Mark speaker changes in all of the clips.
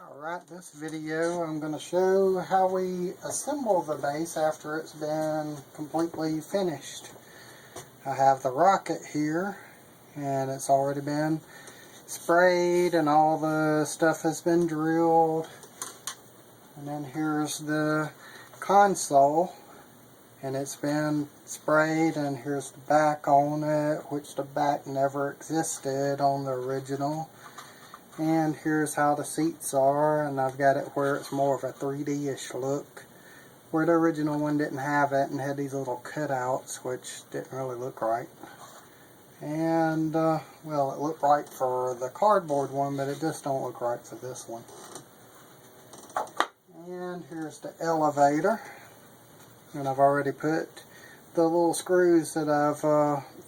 Speaker 1: Alright, this video I'm going to show how we assemble the base after it's been completely finished. I have the rocket here and it's already been sprayed and all the stuff has been drilled. And then here's the console and it's been sprayed, and here's the back on it, which the back never existed on the original. And here's how the seats are, and I've got it where it's more of a 3D-ish look, where the original one didn't have it and had these little cutouts which didn't really look right. And well, it looked right for the cardboard one, but it just don't look right for this one. And here's the elevator, and I've already put the little screws that I've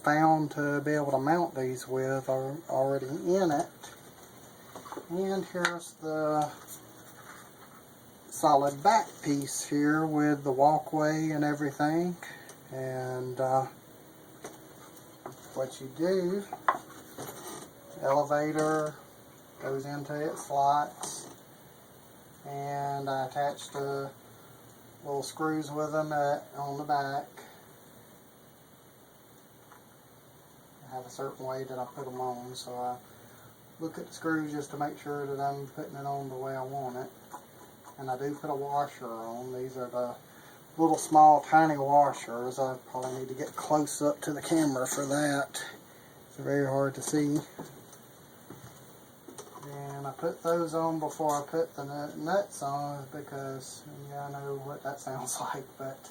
Speaker 1: found to be able to mount these with are already in it. And here's the solid back piece here with the walkway and everything. And what you do, elevator goes into its slots, and I attached the little screws with them on the back. I have a certain way that I put them on, so I look at the screws just to make sure that I'm putting it on the way I want it. And I do put a washer on. These are the little small tiny washers. I probably need to get close up to the camera for that. It's very hard to see. And I put those on before I put the nuts on, because yeah, I know what that sounds like, but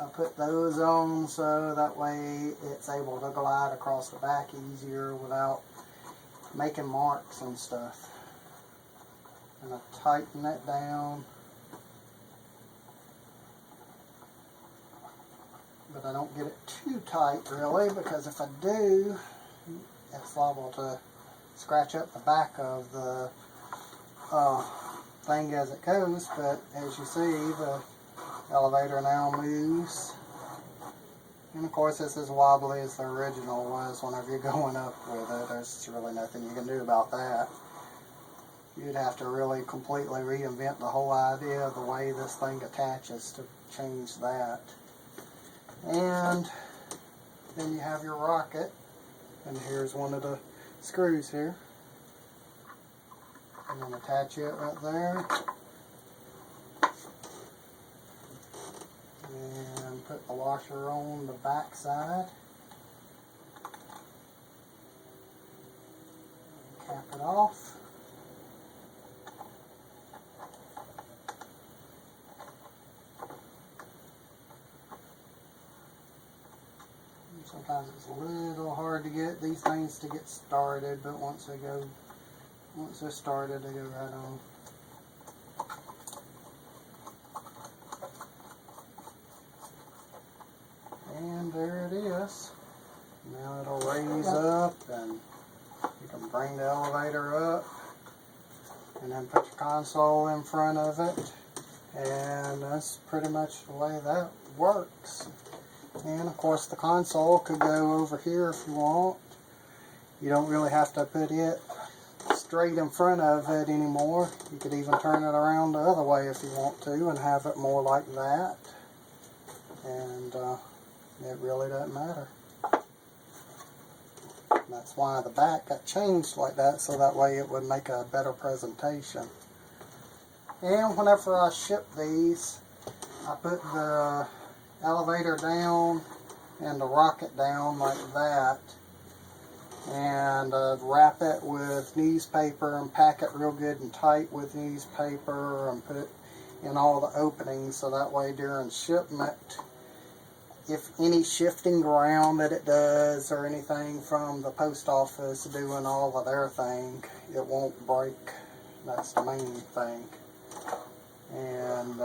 Speaker 1: I put those on so that way it's able to glide across the back easier without making marks and stuff. And I tighten it down, but I don't get it too tight really, because if I do, it's liable to scratch up the back of the thing as it goes. But as you see, the elevator now moves. And of course, this is wobbly as the original was whenever you're going up with it. There's really nothing you can do about that. You'd have to really completely reinvent the whole idea of the way this thing attaches to change that. And then you have your rocket, and here's one of the screws here. And then attach it right there. And put the washer on the back side. Cap it off. Sometimes it's a little hard to get these things to get started, but once they're started, they go right on. And there it is. Now it'll raise up, and you can bring the elevator up, and then put your console in front of it, and that's pretty much the way that works. And of course the console could go over here if you want. You don't really have to put it straight in front of it anymore. You could even turn it around the other way if you want to and have it more like that. And it really doesn't matter. That's why the back got changed like that, so that way it would make a better presentation. And whenever I ship these, I put the elevator down and the rocket down like that, and wrap it with newspaper and pack it real good and tight with newspaper, and put it in all the openings, so that way during shipment, if any shifting around that it does or anything from the post office doing all of their thing, it won't break. That's the main thing. And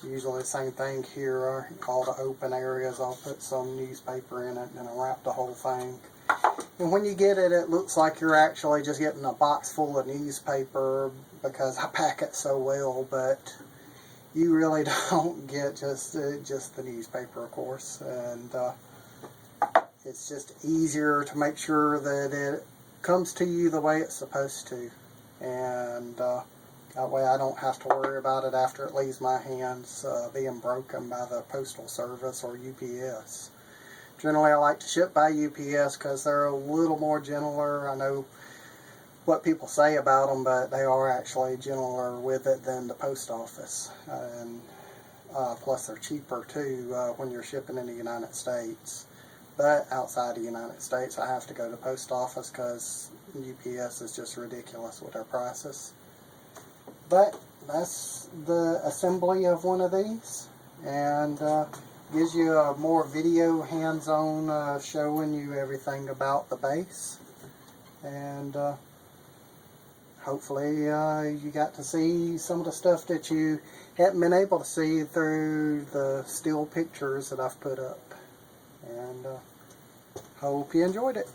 Speaker 1: usually the same thing here, all the open areas, I'll put some newspaper in it and I'll wrap the whole thing. And when you get it, it looks like you're actually just getting a box full of newspaper, because I pack it so well, but you really don't get just the newspaper, of course. And it's just easier to make sure that it comes to you the way it's supposed to. and that way I don't have to worry about it after it leaves my hands being broken by the Postal Service or UPS. Generally I like to ship by UPS because they're a little more gentler. I know what people say about them, but they are actually gentler with it than the post office. And plus they're cheaper too when you're shipping in the United States. But outside the United States I have to go to the post office because UPS is just ridiculous with their prices. But that's the assembly of one of these, and gives you a more video hands-on showing you everything about the base. And hopefully you got to see some of the stuff that you haven't been able to see through the still pictures that I've put up. And hope you enjoyed it.